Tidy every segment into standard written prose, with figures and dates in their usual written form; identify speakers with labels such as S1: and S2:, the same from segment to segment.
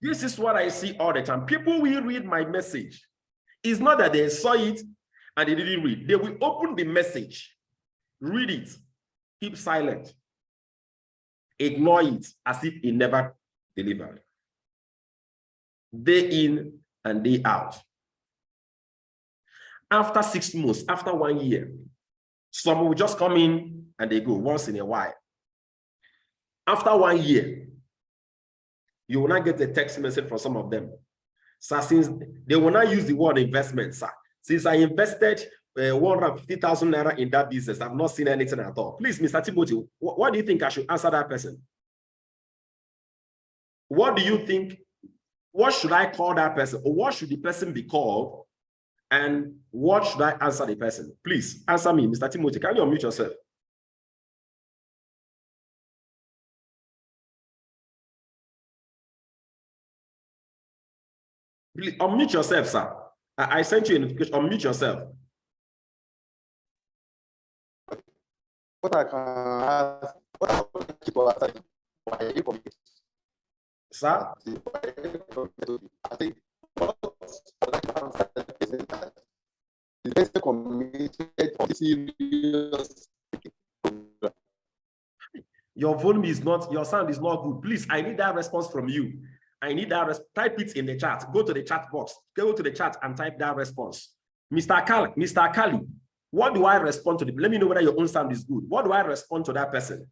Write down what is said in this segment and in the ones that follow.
S1: This is what I see all the time. People will read my message. It's not that they saw it and they didn't read. They will open the message, read it, keep silent, ignore it as if it never delivered. Day in and day out. After 6 months, after 1 year, some will just come in and they go once in a while. After 1 year, you will not get a text message from some of them. So since they will not use the word investment, sir. Since I invested 150,000 naira in that business, I've not seen anything at all. Please, Mr. Timothy, what do you think I should answer that person? What do you think? What should I call that person? Or what should the person be called? And what should I answer the person? Please answer me, Mr. Timothy. Can you unmute yourself? Please unmute yourself, sir. I sent you a notification. Unmute yourself.
S2: What I can ask, what people are saying,
S1: sir?
S2: I think what I like to answer is that the best committed to serious.
S1: Your volume is not, your sound is not good. Please, I need that response from you. I need that, type it in the chat. Go to the chat box, go to the chat and type that response. Mr. Kali, what do I respond to? Let me know whether your own sound is good. What do I respond to that person?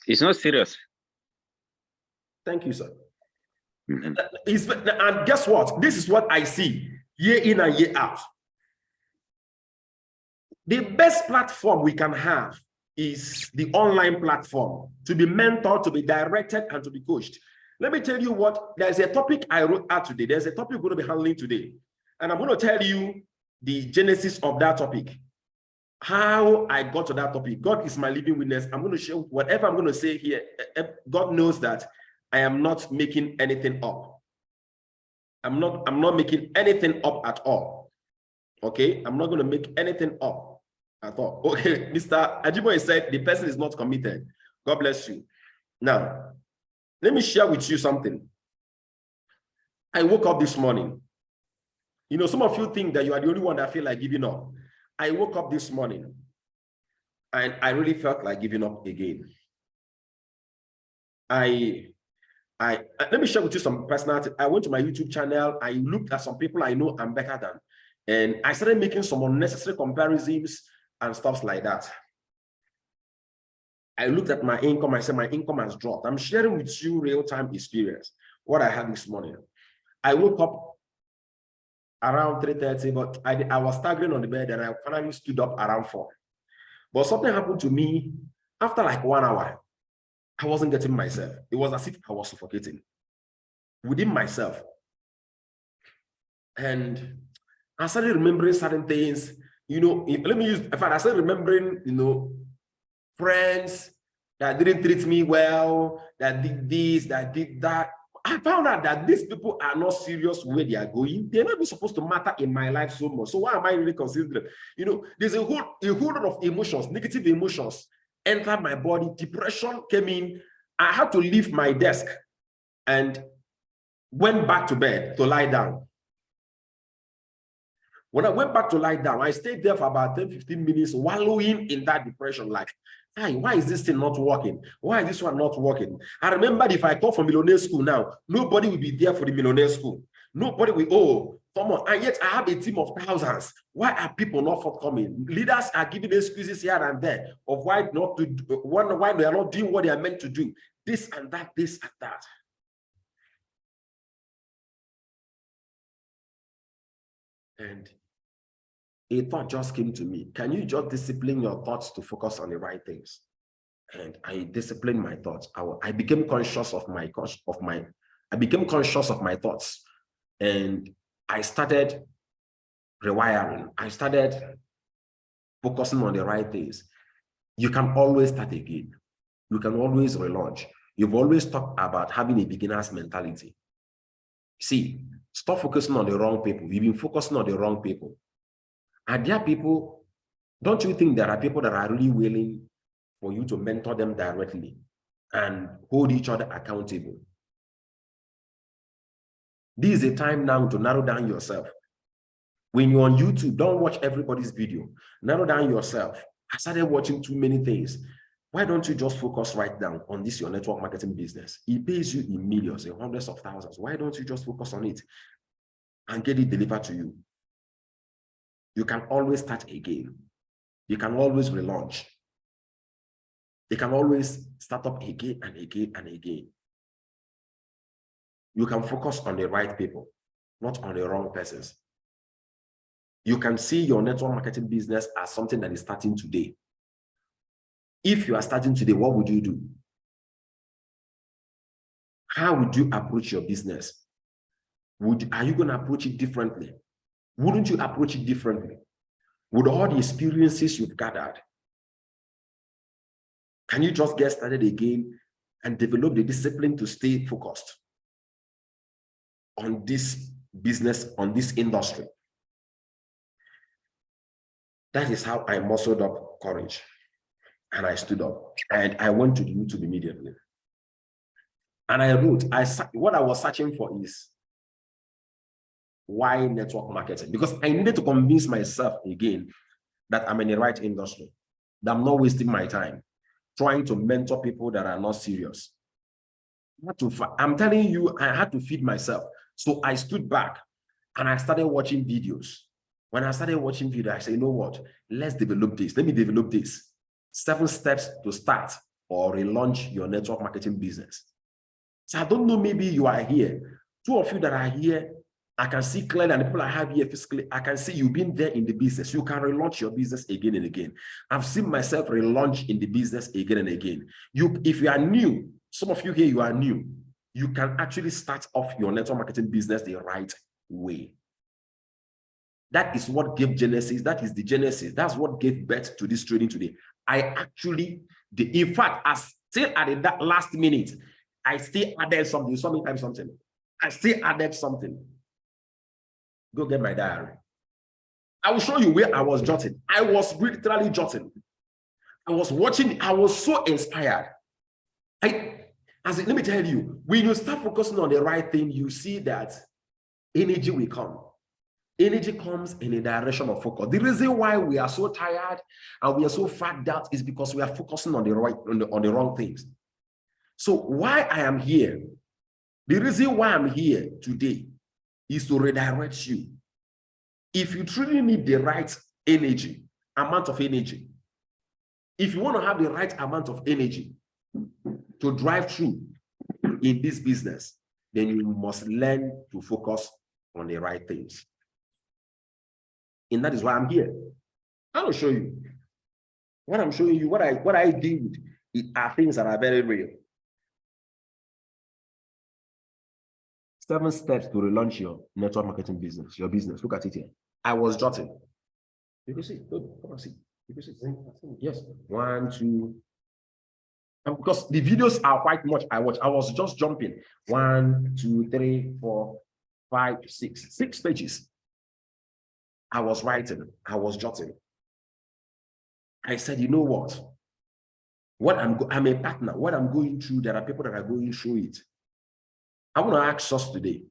S3: It's not serious.
S1: Thank you, sir. And guess what? This is what I see year in and year out. The best platform we can have is the online platform, to be mentored, to be directed, and to be coached. Let me tell you what, there's a topic I wrote out today. There's a topic we're going to be handling today. And I'm going to tell you the genesis of that topic, how I got to that topic. God is my living witness. I'm going to share whatever I'm going to say here. God knows that I am not making anything up. I'm not making anything up at all. Okay, I'm not going to make anything up. I thought, okay, Mr. Ajiboye said the person is not committed. God bless you. Now, let me share with you something. I woke up this morning. You know, some of you think that you are the only one that feel like giving up. I woke up this morning and I really felt like giving up again. Let me share with you some personality. I went to my YouTube channel. I looked at some people I know I'm better than. And I started making some unnecessary comparisons and stuff like that. I looked at my income. I said, my income has dropped. I'm sharing with you real-time experience, what I had this morning. I woke up around 3:30, but I was staggering on the bed and I finally stood up around 4. But something happened to me after like 1 hour. I wasn't getting myself. It was as if I was suffocating within myself. And I started remembering certain things. You know, I started remembering, you know, friends that didn't treat me well, that did this, that did that. I found out that these people are not serious where they are going. They're not even supposed to matter in my life so much. So why am I really considering them? You know, there's a whole lot of emotions, negative emotions entered my body. Depression came in. I had to leave my desk and went back to bed to lie down. When I went back to lie down, I stayed there for about 10-15 minutes, wallowing in that depression, like, hey, why is this thing not working? Why is this one not working? I remembered if I come from millionaire school now, nobody will be there for the millionaire school. Nobody will, come on. And yet I have a team of thousands. Why are people not forthcoming? Leaders are giving excuses here and there of why they are not doing what they are meant to do. This and that, this and that. And a thought just came to me. Can you just discipline your thoughts to focus on the right things? And I disciplined my thoughts. I became conscious of my thoughts, and I started rewiring. I started focusing on the right things. You can always start again. You can always relaunch. You've always talked about having a beginner's mentality. See, stop focusing on the wrong people. You've been focusing on the wrong people. Are there people, don't you think there are people that are really willing for you to mentor them directly? and hold each other accountable. This is a time now to narrow down yourself. When you're on YouTube, don't watch everybody's video. Narrow down yourself. I started watching too many things. Why don't you just focus right down on this, your network marketing business? It pays you in millions, in hundreds of thousands. Why don't you just focus on it and get it delivered to you? You can always start again. You can always relaunch. You can always start up again and again and again. You can focus on the right people, not on the wrong persons. You can see your network marketing business as something that is starting today. If you are starting today, what would you do? How would you approach your business? Are you going to approach it differently? Wouldn't you approach it differently? With all the experiences you've gathered, can you just get started again and develop the discipline to stay focused on this business, on this industry? That is how I muscled up courage. And I stood up and I went to the YouTube immediately. And I wrote, what I was searching for is why network marketing? Because I needed to convince myself again that I'm in the right industry, that I'm not wasting my time trying to mentor people that are not serious. I'm telling you, I had to feed myself. So I stood back and I started watching videos. When I started watching videos, I said, you know what? Let's develop this. Let me develop this. 7 steps to start or relaunch your network marketing business. So I don't know, maybe you are here. 2 of you that are here, I can see clearly, and the people I have here physically, I can see you've been there in the business. You can relaunch your business again and again. I've seen myself relaunch in the business again and again. If you are new, some of you here, you are new, you can actually start off your network marketing business the right way. That is what gave Genesis. That is the Genesis. That's what gave birth to this training today. In fact, I still added that last minute. I still added something. Something. I still added something. Go get my diary. I will show you where I was jotting. I was literally jotting. I was watching. I was so inspired. Let me tell you, when you start focusing on the right thing, you see that energy will come. Energy comes in a direction of focus. The reason why we are so tired and we are so fagged out is because we are focusing on the wrong things. So why I am here, the reason why I'm here today is to redirect you. If you truly need the right amount of energy, if you want to have the right amount of energy to drive through in this business, then you must learn to focus on the right things. And that is why I'm here. I will show you. What I'm showing you, what I did, are things that are very real. 7 steps to relaunch your network marketing business, your business. Look at it here. I was jotting. You can see. Good. Come on, see. You can see. Yes. 1, 2. And because the videos are quite much I watch. I was just jumping. 1, 2, 3, 4, 5, 6. 6 pages. I was writing. I was jotting. I said, you know what? I'm a partner. What I'm going through, there are people that are going through it. I want to ask us today,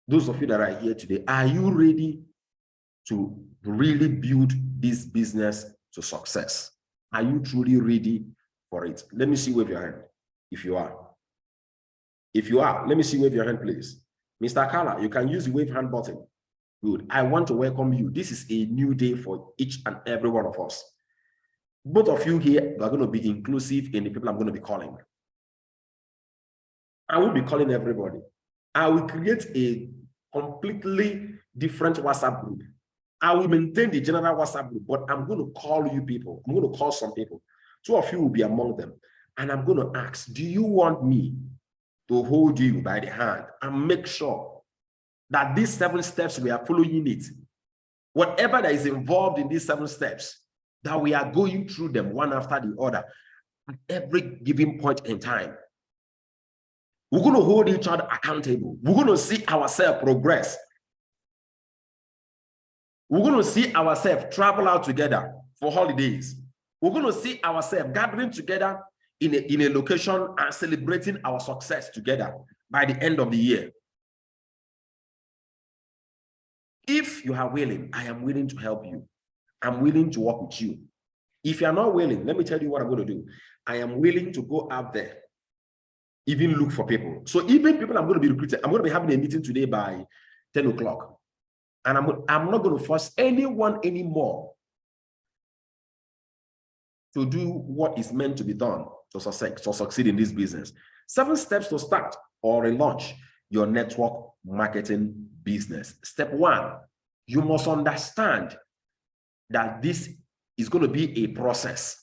S1: those of you that are here today, are you ready to really build this business to success? Are you truly ready for it? Let me see, wave your hand if you are. If you are, let me see, wave your hand, please. Mr. Kala, you can use the wave hand button. Good. I want to welcome you. This is a new day for each and every one of us. Both of you here are going to be inclusive in the people I'm going to be calling. I will be calling everybody. I will create a completely different WhatsApp group. I will maintain the general WhatsApp group, but I'm going to call you people. I'm going to call some people. 2 of you will be among them. And I'm going to ask, do you want me to hold you by the hand and make sure that these 7 steps, we are following it? Whatever that is involved in these 7 steps, that we are going through them one after the other at every given point in time. We're going to hold each other accountable. We're going to see ourselves progress. We're going to see ourselves travel out together for holidays. We're going to see ourselves gathering together in a location and celebrating our success together by the end of the year. If you are willing, I am willing to help you. I'm willing to work with you. If you are not willing, let me tell you what I'm going to do. I am willing to go out there, even look for people. So even people I'm going to be recruiting, I'm going to be having a meeting today by 10 o'clock. And I'm not going to force anyone anymore to do what is meant to be done to succeed in this business. 7 steps to start or relaunch your network marketing business. Step 1, you must understand that this is going to be a process.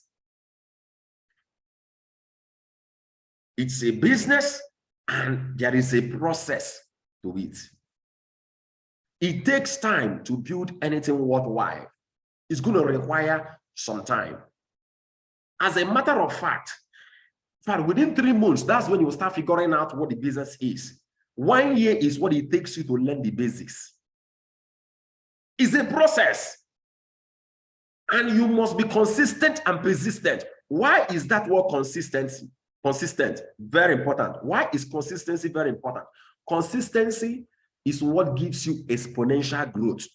S1: It's a business and there is a process to it. It takes time to build anything worthwhile. It's going to require some time. As a matter of fact, within 3 months, that's when you will start figuring out what the business is. 1 year is what it takes you to learn the basics. It's a process. And you must be consistent and persistent. Why is that word consistency? Consistent, very important. Why is consistency very important? Consistency is what gives you exponential growth.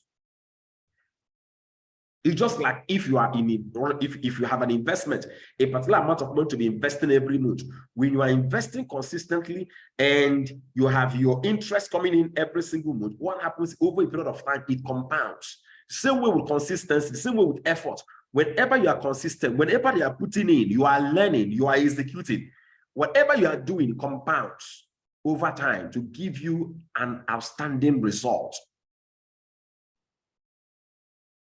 S1: It's just like if you are if you have an investment, a particular amount of money to be investing every month. When you are investing consistently and you have your interest coming in every single month, what happens over a period of time? It compounds. Same way with consistency, same way with effort. Whenever you are consistent, whenever you are putting in, you are learning, you are executing. Whatever you are doing compounds over time to give you an outstanding result.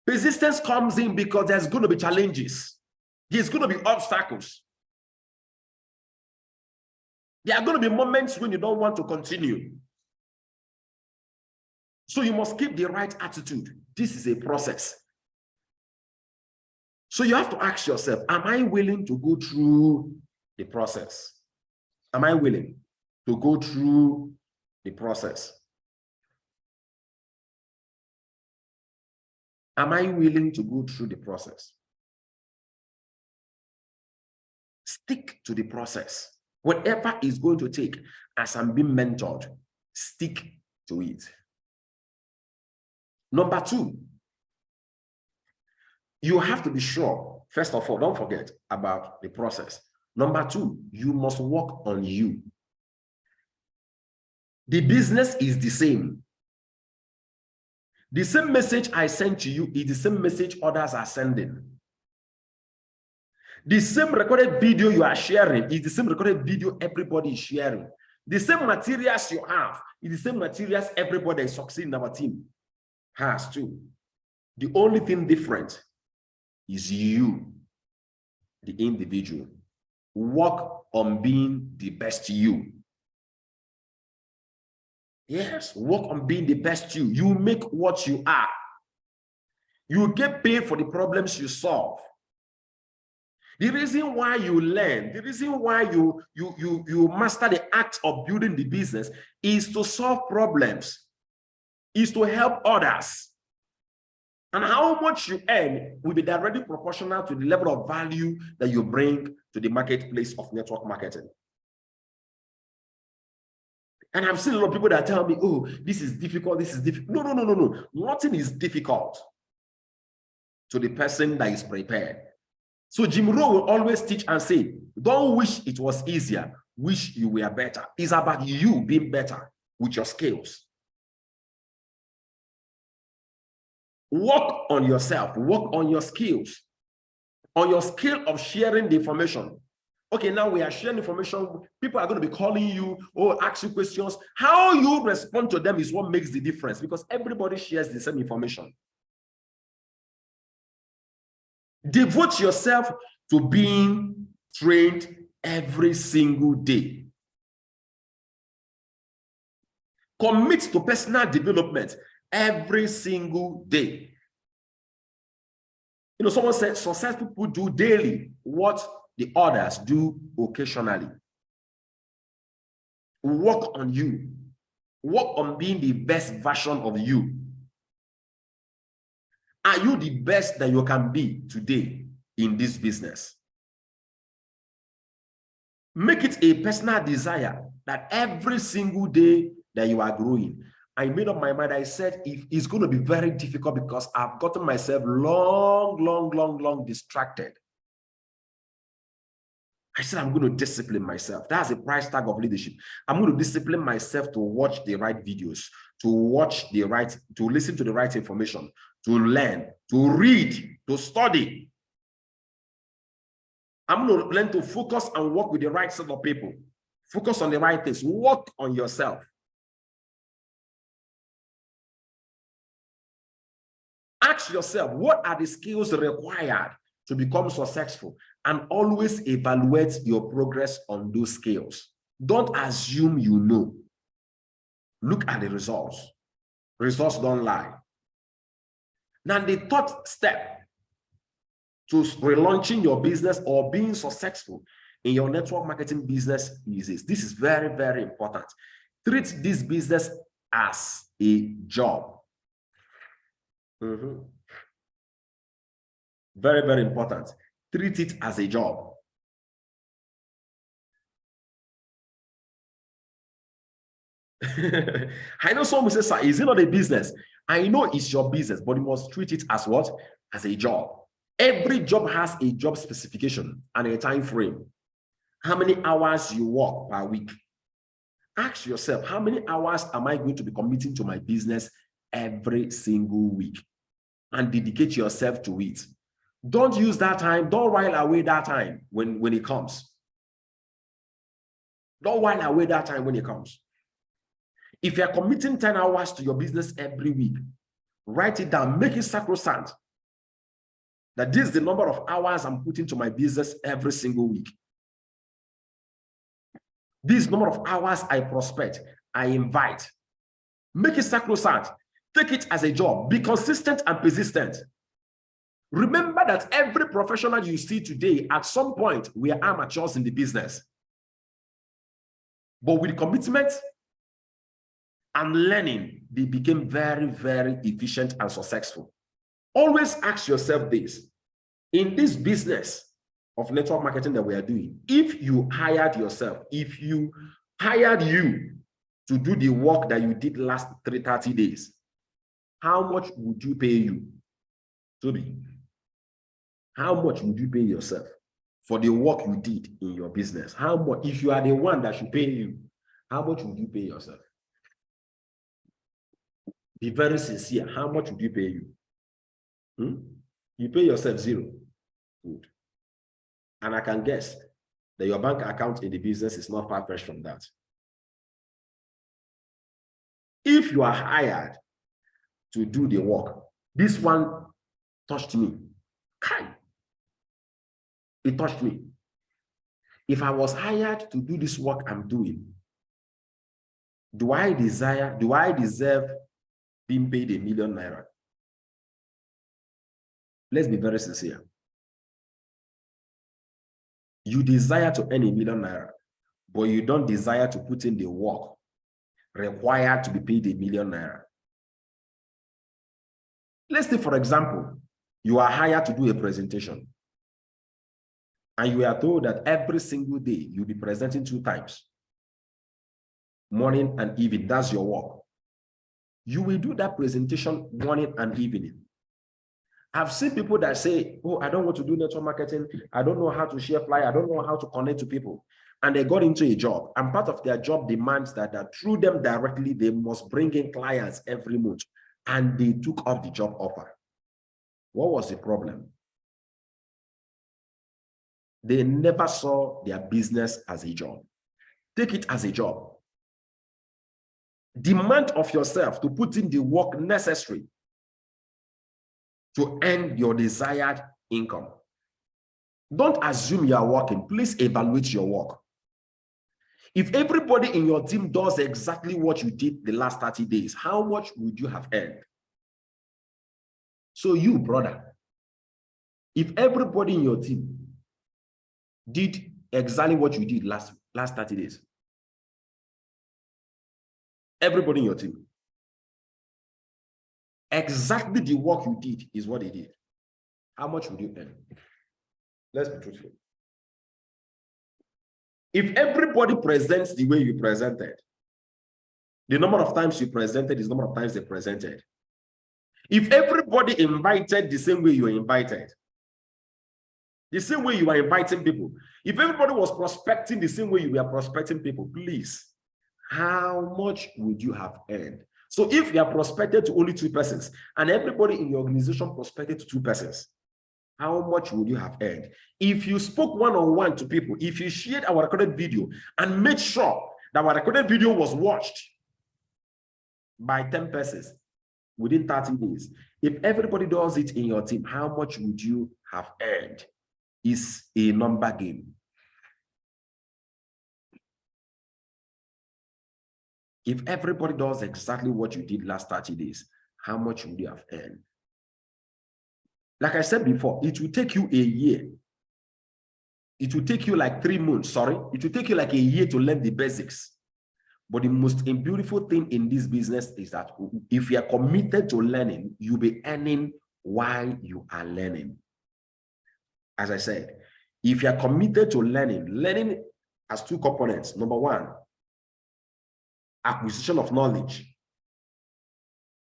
S1: Persistence comes in because there's going to be challenges. There's going to be obstacles. There are going to be moments when you don't want to continue. So you must keep the right attitude. This is a process. So you have to ask yourself, am I willing to go through the process? Am I willing to go through the process? Am I willing to go through the process? Stick to the process. Whatever is going to take, as I'm being mentored, stick to it. Number 2, you have to be sure, first of all, don't forget about the process. Number 2, you must work on you. The business is the same. The same message I sent to you is the same message others are sending. The same recorded video you are sharing is the same recorded video everybody is sharing. The same materials you have is the same materials everybody is succeeding in our team has too. The only thing different is you, the individual. Work on being the best you. Yes, work on being the best you. You make what you are. You get paid for the problems you solve. The reason why you learn, the reason why you master the act of building the business is to solve problems, is to help others. And how much you earn will be directly proportional to the level of value that you bring to the marketplace of network marketing. And I've seen a lot of people that tell me, oh, this is difficult, this is difficult. No. Nothing is difficult to the person that is prepared. So Jim Rohn will always teach and say, don't wish it was easier, wish you were better. It's about you being better with your skills. Work on yourself, work on your skills, on your skill of sharing the information. Okay, now we are sharing information. People are going to be calling you or ask you questions. How you respond to them is what makes the difference, because everybody shares the same information. Devote yourself to being trained every single day. Commit to personal development every single day. You know, someone said successful people do daily what the others do occasionally. Work on you. Work on being the best version of you. Are you the best that you can be today in this business? Make it a personal desire that every single day that you are growing. I made up my mind. I said, if it's going to be very difficult because I've gotten myself long distracted. I said, I'm going to discipline myself. That's the price tag of leadership. I'm going to discipline myself to watch the right videos, to listen to the right information, to learn, to read, to study. I'm going to learn to focus and work with the right set of people. Focus on the right things. Work on yourself. Ask yourself, what are the skills required to become successful? And always evaluate your progress on those skills. Don't assume you know. Look at the results. Results don't lie. Now, the third step to relaunching your business or being successful in your network marketing business is this. This is very important. Treat this business as a job. Very important. Treat it as a job. I know someone says, sir, is it not a business? I know it's your business, but you must treat it as what? As a job. Every job has a job specification and a time frame. How many hours you work per week? Ask yourself, how many hours am I going to be committing to my business every single week? And dedicate yourself to it. Don't use that time. Don't while away that time when it comes. Don't while away that time when it comes. If you're committing 10 hours to your business every week, write it down, make it sacrosanct. That this is the number of hours I'm putting to my business every single week. This number of hours I prospect, I invite. Make it sacrosanct. Take it as a job. Be consistent and persistent. Remember that every professional you see today, at some point, we are amateurs in the business. But with commitment and learning, they became very efficient and successful. Always ask yourself this. In this business of network marketing that we are doing, if you hired yourself, if you hired you to do the work that you did last 30 days, how much would you pay you? Toby, how much would you pay yourself for the work you did in your business? How much, if you are the one that should pay you, how much would you pay yourself? Be very sincere. How much would you pay you? You pay yourself zero. Good. And I can guess that your bank account in the business is not far-fetched from that. If you are hired to do the work, this one touched me. It touched me. If I was hired to do this work I'm doing, do I deserve being paid ₦1 million? Let's be very sincere. You desire to earn ₦1 million, but you don't desire to put in the work required to be paid ₦1 million. Let's say, for example, you are hired to do a presentation, and you are told that every single day you'll be presenting 2 times, morning and evening. That's your work. You will do that presentation morning and evening. I've seen people that say, oh, I don't want to do network marketing. I don't know how to share flyer. I don't know how to connect to people. And they got into a job. And part of their job demands that through them directly, they must bring in clients every month. And they took up the job offer. What was the problem? They never saw their business as a job. Take it as a job. Demand of yourself to put in the work necessary to earn your desired income. Don't assume you are working. Please evaluate your work. If everybody in your team does exactly what you did the last 30 days, how much would you have earned? So you, brother, if everybody in your team did exactly what you did last 30 days, everybody in your team, exactly the work you did is what they did, how much would you earn? Let's be truthful. If everybody presents the way you presented, the number of times you presented is the number of times they presented. If everybody invited the same way you were invited, the same way you are inviting people, if everybody was prospecting the same way you were prospecting people, please, how much would you have earned? So if you are prospected to only 2 persons and everybody in your organization prospected to 2 persons, how much would you have earned? If you spoke one-on-one to people, if you shared our recorded video and made sure that our recorded video was watched by 10 persons within 30 days, if everybody does it in your team, how much would you have earned? It's a number game. If everybody does exactly what you did last 30 days, how much would you have earned? Like I said before, it will take you a year. It will take you like 3 months, sorry. It will take you like a year to learn the basics. But the most beautiful thing in this business is that if you are committed to learning, you'll be earning while you are learning. As I said, if you are committed to learning, learning has 2 components. Number 1, acquisition of knowledge.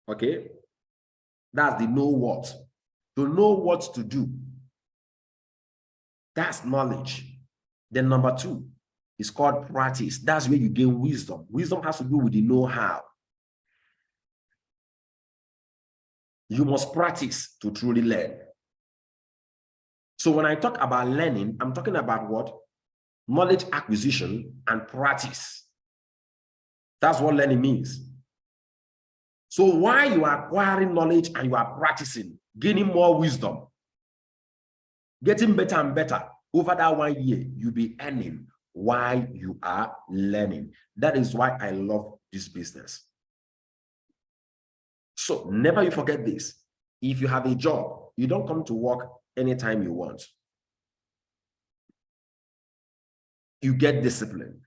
S1: Okay? That's the know what. To know what to do. That's knowledge. Then number 2 is called practice. That's where you gain wisdom. Wisdom has to do with the know-how. You must practice to truly learn. So when I talk about learning, I'm talking about what? Knowledge acquisition and practice. That's what learning means. So while you are acquiring knowledge and you are practicing, gaining more wisdom, getting better and better, over that 1 year, you'll be earning while you are learning. That is why I love this business. So never you forget this. If you have a job, you don't come to work anytime you want. You get disciplined.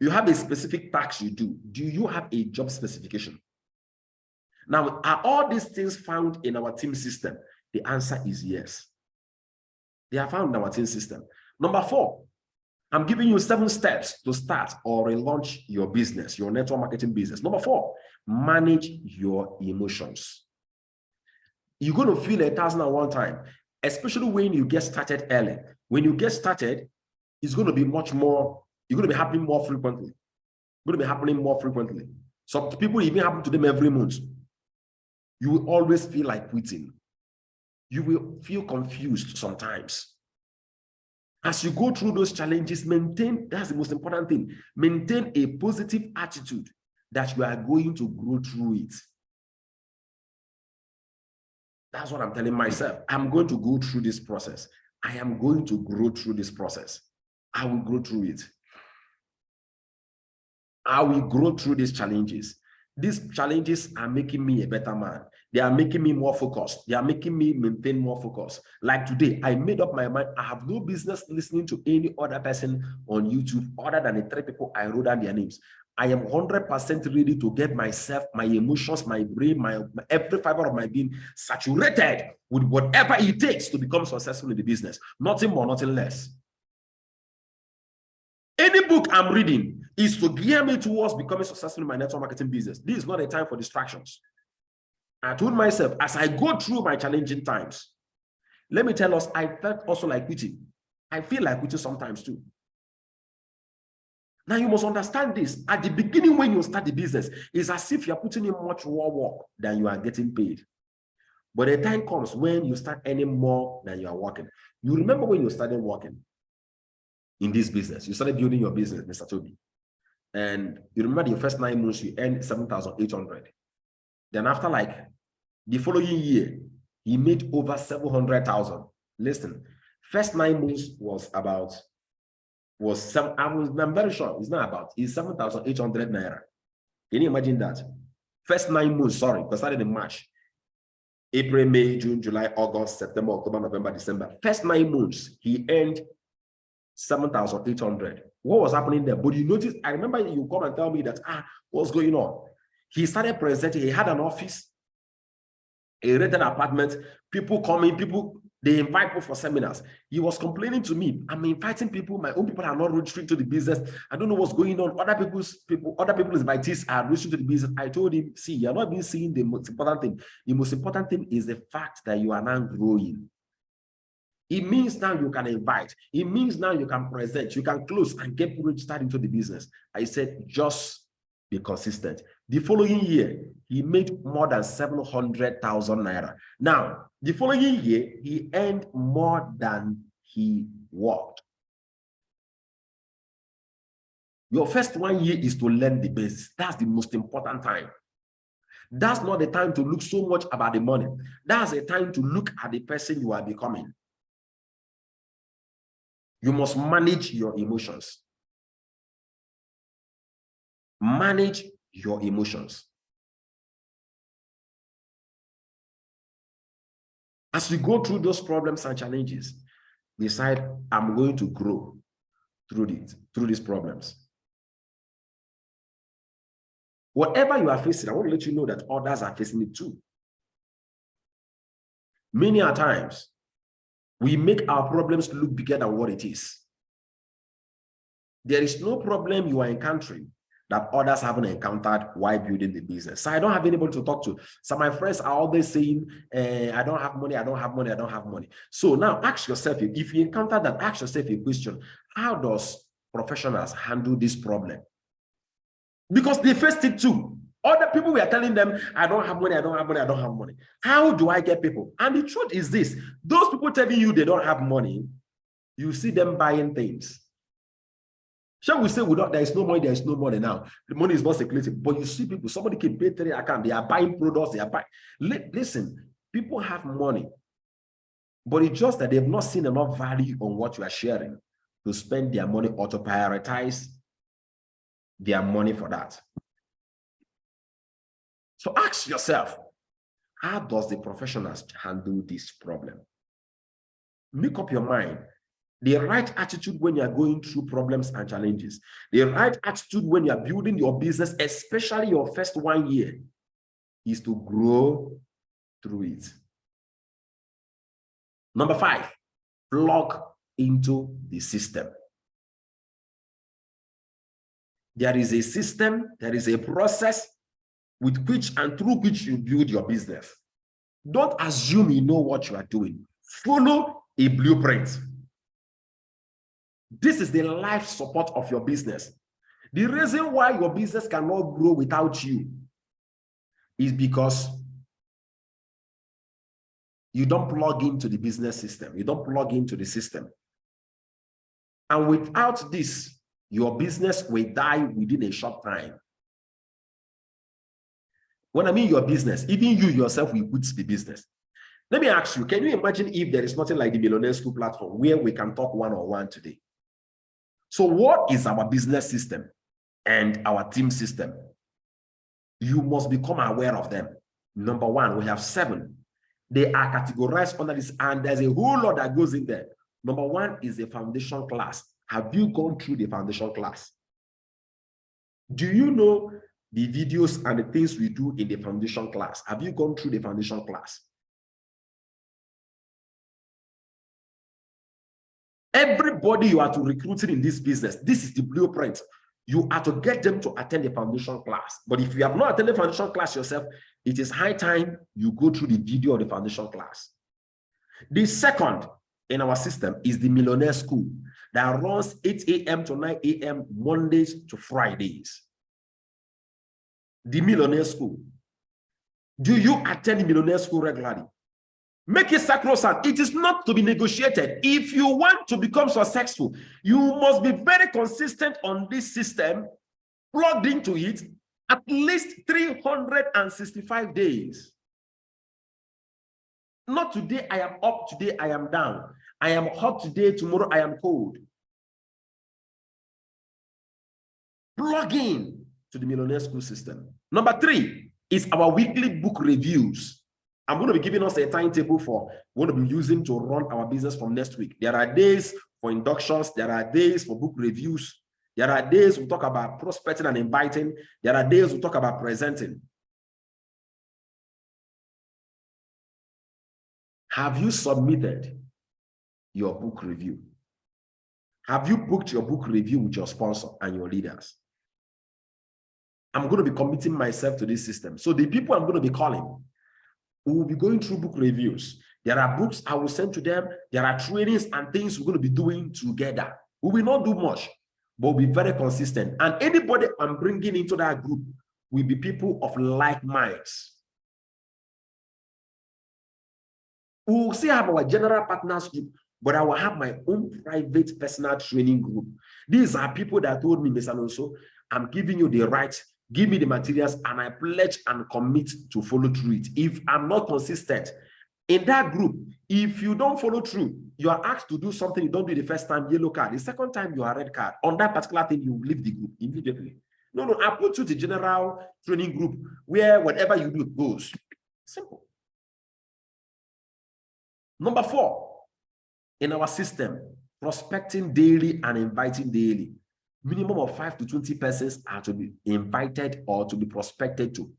S1: You have a specific task you do. Do you have a job specification? Now, are all these things found in our team system? The answer is yes. They are found in our team system. Number 4, I'm giving you 7 steps to start or relaunch your business, your network marketing business. Number 4, manage your emotions. You're going to feel 1,001 times, especially when you get started early. When you get started, it's going to be much more, you're going to be happening more frequently. Going to be happening more frequently. Some people even happen to them every month. You will always feel like quitting. You will feel confused sometimes. As you go through those challenges, maintain, that's the most important thing, maintain a positive attitude that you are going to grow through it. That's what I'm telling myself. I'm going to go through this process. I am going to grow through this process. I will grow through it. I will grow through these challenges. These challenges are making me a better man. They are making me more focused. They are making me maintain more focus. Like today, I made up my mind. I have no business listening to any other person on YouTube other than the 3 people I wrote down their names. I am 100% ready to get myself, my emotions, my brain, my every fiber of my being saturated with whatever it takes to become successful in the business. Nothing more, nothing less. Any book I'm reading is to gear me towards becoming successful in my network marketing business. This is not a time for distractions. I told myself, as I go through my challenging times, let me tell us, I felt also like quitting. I feel like quitting sometimes too. Now you must understand this. At the beginning, when you start the business, it's as if you're putting in much more work than you are getting paid. But the time comes when you start earning more than you are working. You remember when you started working in this business, you started building your business, Mr. Toby. And you remember the first 9 months, you earned 7,800. Then after like the following year, he made over 700,000. Listen, first 9 months was about, I'm very sure it's not about, it's 7,800 naira. Can you imagine that? First 9 months, sorry, because started in March. April, May, June, July, August, September, October, November, December. First 9 months, he earned 7,800. What was happening there? But you notice, I remember you come and tell me that, what's going on? He started presenting, he had an office, a rented apartment, people coming, They invite people for seminars. He was complaining to me, I'm inviting people, my own people are not reaching to the business. I don't know what's going on. Other people's invitees are reaching to the business. I told him, see, you're not being seeing the most important thing. The most important thing is the fact that you are now growing. It means now you can invite. It means now you can present, you can close and get people registered into the business. I said, just be consistent. The following year, he made more than 700,000 naira. Now, the following year, he earned more than he worked. Your first 1 year is to learn the basics. That's the most important time. That's not the time to look so much about the money. That's the time to look at the person you are becoming. You must manage your emotions. Manage your emotions. As you go through those problems and challenges, decide, I'm going to grow through these problems. Whatever you are facing, I want to let you know that others are facing it too. Many a times, we make our problems look bigger than what it is. There is no problem you are encountering that others haven't encountered while building the business. So I don't have anybody to talk to. So my friends are always saying, I don't have money, I don't have money, I don't have money. So now ask yourself, if you encounter that, ask yourself a question. How does professionals handle this problem? Because they faced it too. Other people were telling them, I don't have money, I don't have money, I don't have money. How do I get people? And the truth is this, those people telling you they don't have money, you see them buying things. Shall we say there is no money now. The money is not circulating. But you see people, somebody can pay 3 accounts, they are buying products, they are buying. Listen, people have money, but it's just that they've not seen enough value on what you are sharing to spend their money or to prioritize their money for that. So ask yourself, how does the professionals handle this problem? Make up your mind. The right attitude when you are going through problems and challenges. The right attitude when you are building your business, especially your first 1 year, is to grow through it. Number 5, plug into the system. There is a system, there is a process with which and through which you build your business. Don't assume you know what you are doing. Follow a blueprint. This is the life support of your business. The reason why your business cannot grow without you is because you don't plug into the business system. You don't plug into the system. And without this, your business will die within a short time. When I mean your business, even you yourself will quit the business. Let me ask you, can you imagine if there is nothing like the Millionaire School platform where we can talk one-on-one today? So what is our business system and our team system? You must become aware of them. Number 1, we have 7. They are categorized under this, and there's a whole lot that goes in there. Number 1 is the foundation class. Have you gone through the foundation class? Do you know the videos and the things we do in the foundation class? Have you gone through the foundation class? Everybody you are to recruiting in this business, this is the blueprint. You are to get them to attend the foundation class. But if you have not attended the foundation class yourself, it is high time you go through the video of the foundation class. The second in our system is the Millionaire School that runs 8 a.m. to 9 a.m. Mondays to Fridays. The Millionaire School. Do you attend the Millionaire School regularly? Make it sacrosanct. It is not to be negotiated. If you want to become successful, you must be very consistent on this system, plugged into it at least 365 days. Not today I am up, today I am down. I am hot today, tomorrow I am cold. Plug in to the Millionaire School system. Number 3 is our weekly book reviews. I'm going to be giving us a timetable for what we'll be using to run our business from next week. There are days for inductions. There are days for book reviews. There are days we talk about prospecting and inviting. There are days we talk about presenting. Have you submitted your book review? Have you booked your book review with your sponsor and your leaders? I'm going to be committing myself to this system. So the people I'm going to be calling, we will be going through book reviews. There are books I will send to them. There are trainings and things we're going to be doing together. We will not do much, but we'll be very consistent. And anybody I'm bringing into that group will be people of like minds. We will still have our general partners group, but I will have my own private personal training group. These are people that told me, Mr. Alonso, I'm giving you the right, give me the materials, and I pledge and commit to follow through it. If I'm not consistent in that group, if you don't follow through, you are asked to do something you don't do the first time, yellow card. The second time, you are red card. On that particular thing, you leave the group immediately. No, I put you the general training group where whatever you do goes. Simple. Number 4, in our system, prospecting daily and inviting daily. Minimum of 5 to 20 persons are to be invited or to be prospected to.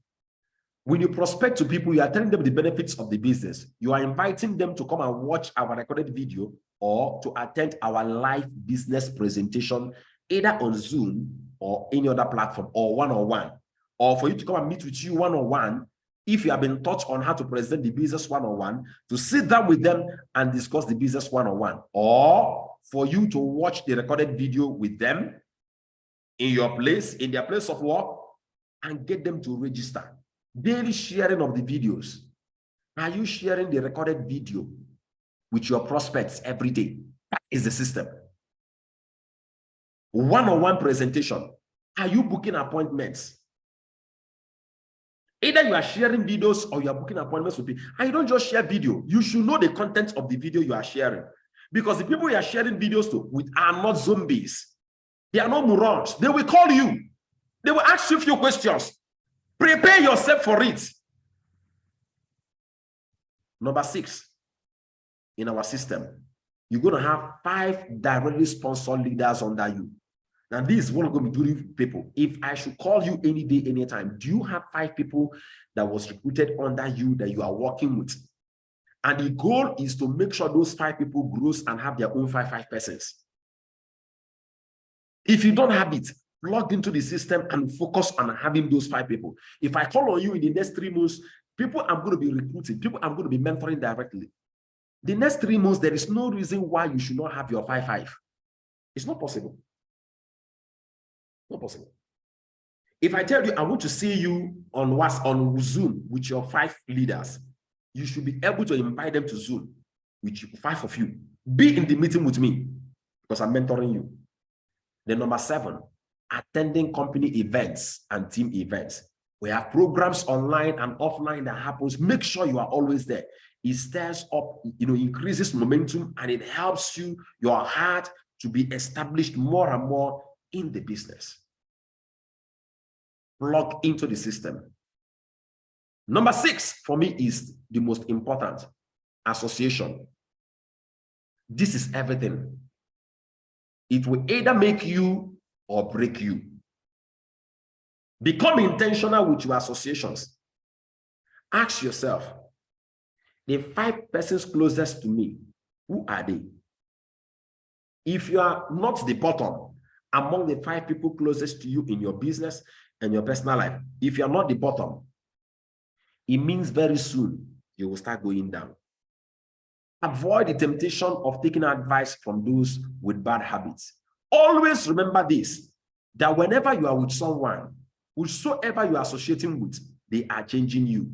S1: When you prospect to people, you are telling them the benefits of the business. You are inviting them to come and watch our recorded video or to attend our live business presentation, either on Zoom or any other platform, or one-on-one, or for you to come and meet with you one-on-one. If you have been taught on how to present the business one-on-one, to sit down with them and discuss the business one-on-one, or for you to watch the recorded video with them in your place, in their place of work, and get them to register. Daily sharing of the videos. Are you sharing the recorded video with your prospects every day? That is the system. One-on-one presentation. Are you booking appointments? Either you are sharing videos or you are booking appointments with people. And you don't just share video. You should know the content of the video you are sharing. Because the people you are sharing videos with are not zombies. They are not morons. They will call you. They will ask you a few questions. Prepare yourself for it. Number 6, in our system, you're going to have 5 directly sponsored leaders under you. Now, this is what I'm going to be doing, people. If I should call you any day, anytime, do you have 5 people that was recruited under you that you are working with? And the goal is to make sure those 5 people grows and have their own 5 persons. If you don't have it, plug into the system and focus on having those 5 people. If I call on you in the next 3 months, people I'm going to be recruiting, people I'm going to be mentoring directly. The next 3 months, there is no reason why you should not have your 5. It's not possible. Not possible. If I tell you I want to see you on Zoom with your 5 leaders, you should be able to invite them to Zoom with 5 of you. Be in the meeting with me because I'm mentoring you. Then number 7, attending company events and team events. We have programs online and offline that happens. Make sure you are always there. It stirs up, increases momentum, and it helps your heart to be established more and more in the business. Plug into the system. Number 6 for me is the most important. Association. This is everything. It will either make you or break you. Become intentional with your associations. Ask yourself, the 5 persons closest to me, who are they? If you are not the bottom among the 5 people closest to you in your business and your personal life, if you are not the bottom, it means very soon you will start going down. Avoid the temptation of taking advice from those with bad habits. Always remember this, that whenever you are with someone, whosoever you are associating with, they are changing you.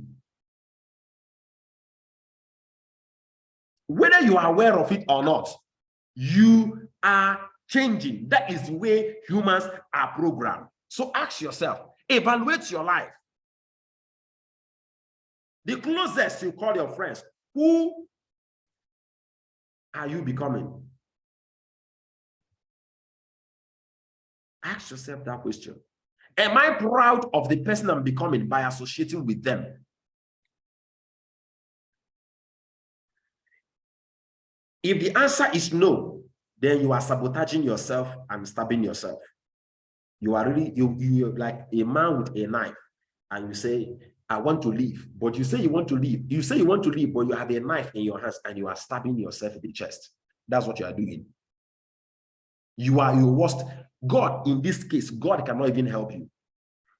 S1: Whether you are aware of it or not, you are changing. That is the way humans are programmed. So ask yourself, evaluate your life. The closest you call your friends, who are you becoming? Ask yourself that question. Am I proud of the person I'm becoming by associating with them? If the answer is no, then you are sabotaging yourself and stabbing yourself. You are really, you're like a man with a knife, and you say, I want to leave, but you say you want to leave. You say you want to leave, but you have a knife in your hands and you are stabbing yourself in the chest. That's what you are doing. You are your worst. God, in this case, God cannot even help you.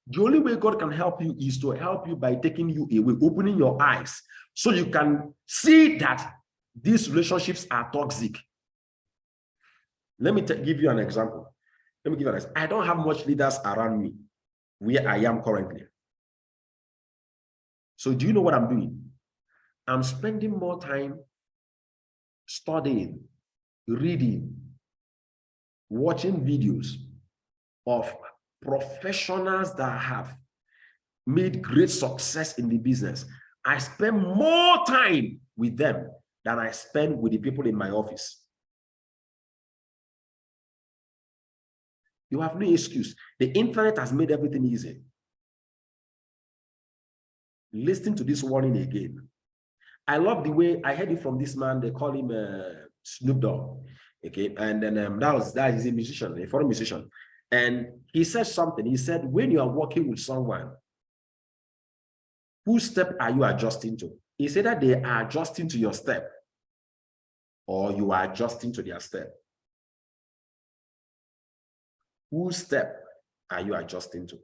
S1: The only way God can help you is to help you by taking you away, opening your eyes, so you can see that these relationships are toxic. Let me give you an example. Let me give you an example. I don't have much leaders around me where I am currently. So do you know what I'm doing? I'm spending more time studying, reading, watching videos of professionals that have made great success in the business. I spend more time with them than I spend with the people in my office. You have no excuse. The internet has made everything easy. Listen to this warning again. I love the way I heard it from this man. They call him Snoop Dogg. Okay, and then that is a musician, a foreign musician, and he said something. He said, when you are working with someone, whose step are you adjusting to? He said that they are adjusting to your step, or you are adjusting to their step. Whose step are you adjusting to?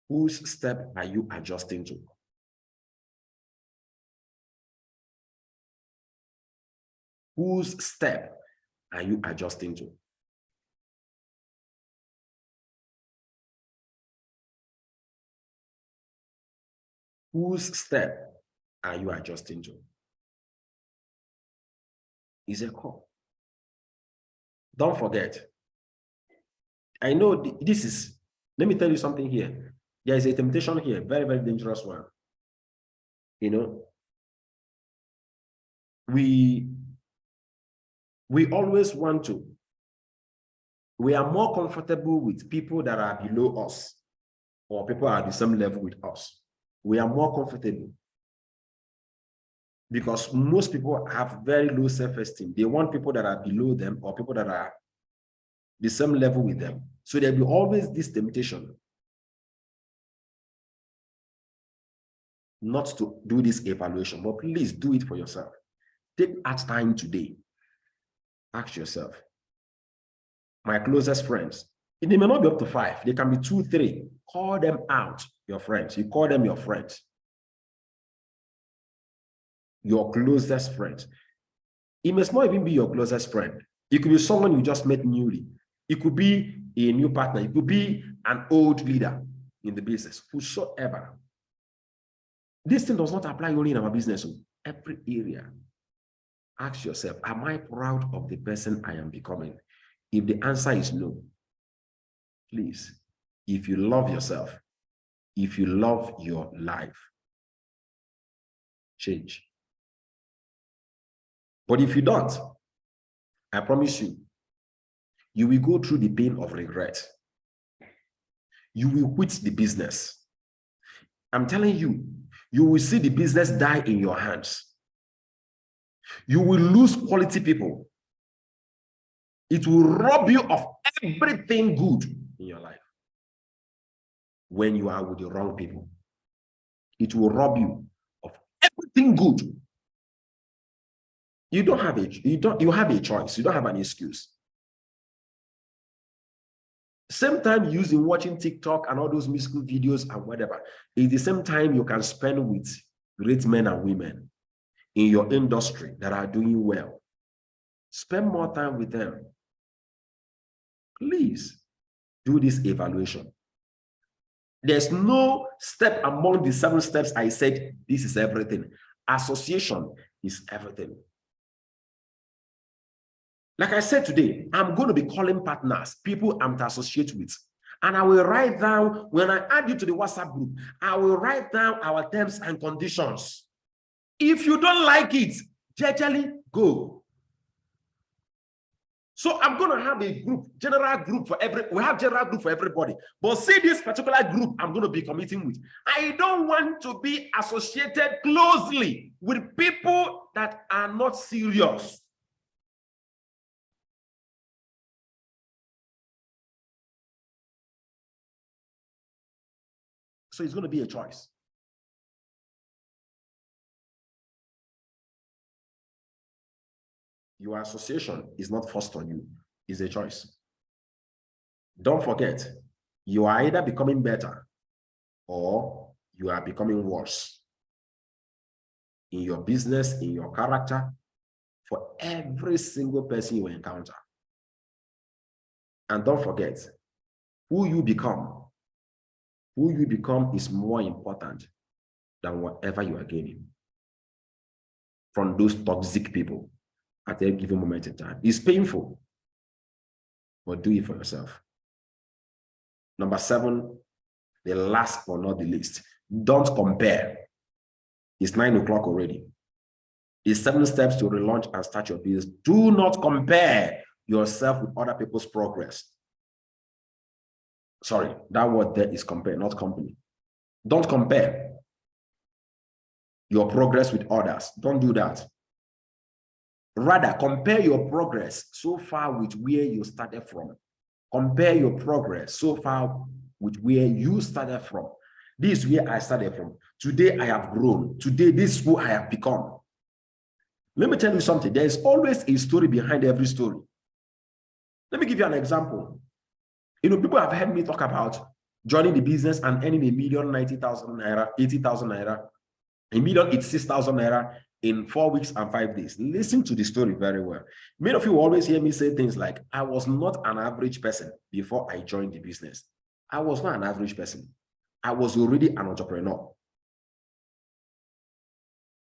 S1: Whose step are you adjusting to? Whose step are you adjusting to? Whose step are you adjusting to? Is a call. Don't forget. I know this is, let me tell you something here. There is a temptation here, very, very dangerous one. You know, we always want to, we are more comfortable with people that are below us or people at the same level with us. We are more comfortable because most people have very low self-esteem. They want people that are below them or people that are the same level with them. So there'll be always this temptation not to do this evaluation, but please do it for yourself. Take out time today. Ask yourself, my closest friends, they may not be up to 5, they can be 2, 3. Call them out, your friends. You call them your friends. Your closest friends. It must not even be your closest friend. It could be someone you just met newly. It could be a new partner. It could be an old leader in the business, whosoever. This thing does not apply only in our business, every area. Ask yourself, am I proud of the person I am becoming? If the answer is no, please, if you love yourself, if you love your life, change. But if you don't, I promise you, you will go through the pain of regret. You will quit the business. I'm telling you, you will see the business die in your hands. You will lose quality people. It will rob you of everything good in your life when you are with the wrong people. It will rob you of everything good. You don't have you have a choice. You don't have an excuse. Same time using watching TikTok and all those musical videos and whatever is the same time you can spend with great men and women in your industry that are doing well. Spend more time with them. Please do this evaluation. There's no step among the 7 steps I said, this is everything. Association is everything. Like I said today, I'm going to be calling partners, people I'm to associate with. And I will write down, when I add you to the WhatsApp group, I will write down our terms and conditions. If you don't like it, gently go. So I'm going to have a group, general group for we have general group for everybody. But see this particular group I'm going to be committing with. I don't want to be associated closely with people that are not serious. So it's going to be a choice. Your association is not forced on you, it's a choice. Don't forget, you are either becoming better or you are becoming worse in your business, in your character, for every single person you encounter. And don't forget, who you become is more important than whatever you are gaining from those toxic people at a given moment in time. It's painful, but do it for yourself. Number 7, the last but not the least, don't compare. It's 9 o'clock already. It's 7 steps to relaunch and start your business. Do not compare yourself with other people's progress. Sorry, that word there is compare, not company. Don't compare your progress with others. Don't do that. Rather, compare your progress so far with where you started from. Compare your progress so far with where you started from. This is where I started from. Today, I have grown. Today, this is who I have become. Let me tell you something. There is always a story behind every story. Let me give you an example. You know, people have heard me talk about joining the business and earning $1,090,000 naira, 80,000 naira, $1,086,000 naira in 4 weeks and 5 days. Listen to the story very well. Many of you always hear me say things like, I was not an average person before I joined the business. I was not an average person. I was already an entrepreneur.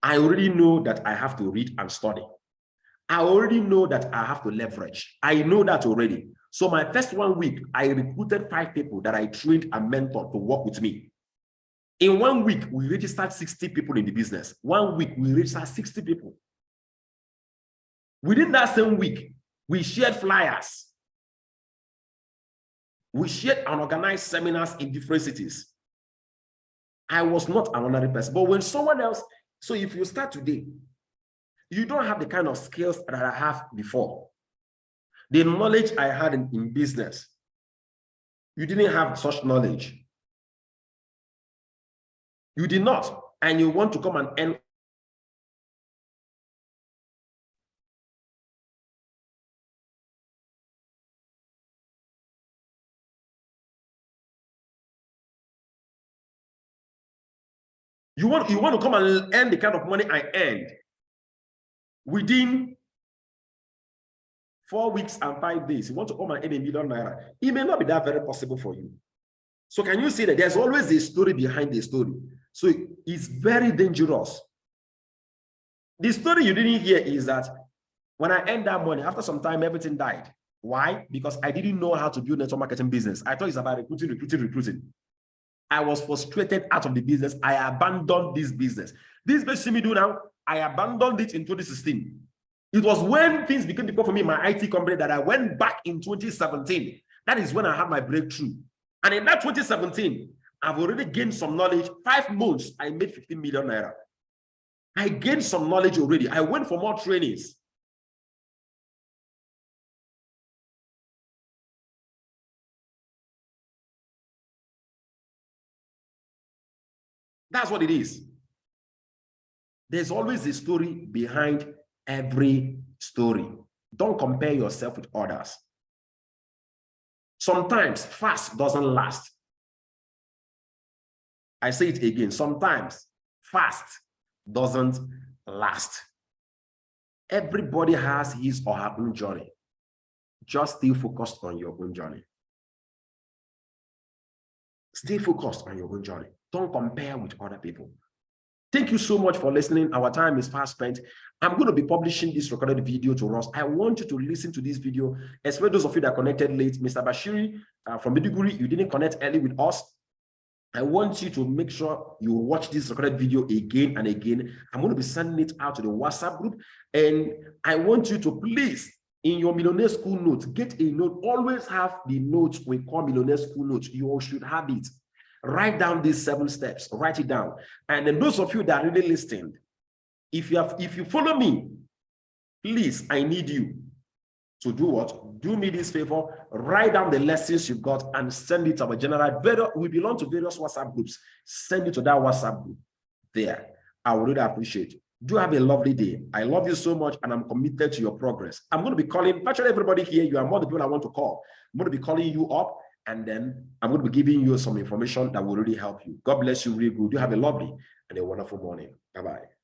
S1: I already know that I have to read and study. I already know that I have to leverage. I know that already. So my first 1 week, I recruited 5 people that I trained and mentored to work with me. In 1 week, we registered 60 people in the business. 1 week, we registered 60 people. Within that same week, we shared flyers. We shared and organized seminars in different cities. I was not an ordinary person. But when someone else, so if you start today, you don't have the kind of skills that I have before. The knowledge I had in business, you didn't have such knowledge. You did not, and you want to come and earn. You want to come and earn the kind of money I earned within 4 weeks and 5 days. You want to come and earn $1 million naira. It may not be that very possible for you. So can you see that there's always a story behind the story? So it's very dangerous. The story you didn't hear is that when I earned that money, after some time, everything died. Why? Because I didn't know how to build network marketing business. I thought it's about recruiting. I was frustrated out of the business. I abandoned this business. This business me do now, I abandoned it in 2016. It was when things became difficult for me, my IT company, that I went back in 2017. That is when I had my breakthrough. And in that 2017, I've already gained some knowledge. 5 months, I made 15 million naira. I gained some knowledge already. I went for more trainings. That's what it is. There's always a story behind every story. Don't compare yourself with others. Sometimes fast doesn't last. I say it again. Sometimes fast doesn't last. Everybody has his or her own journey. Just stay focused on your own journey. Stay focused on your own journey. Don't compare with other people. Thank you so much for listening. Our time is fast spent. I'm going to be publishing this recorded video to us. I want you to listen to this video, especially those of you that connected late. Mr. Bashiri from Maiduguri, you didn't connect early with us. I want you to make sure you watch this recorded video again and again. I'm going to be sending it out to the WhatsApp group. And I want you to please, in your Millionaire School notes, get a note. Always have the notes we call Millionaire School notes. You all should have it. Write down these 7 steps. Write it down. And then those of you that are really listening, if you follow me, please, I need you. So do what? Do me this favor, write down the lessons you've got and send it to our general. We belong to various WhatsApp groups. Send it to that WhatsApp group there. I would really appreciate it. Do have a lovely day. I love you so much and I'm committed to your progress. I'm going to be calling, virtually everybody here, you are more the people I want to call. I'm going to be calling you up and then I'm going to be giving you some information that will really help you. God bless you really good. You have a lovely and a wonderful morning. Bye-bye.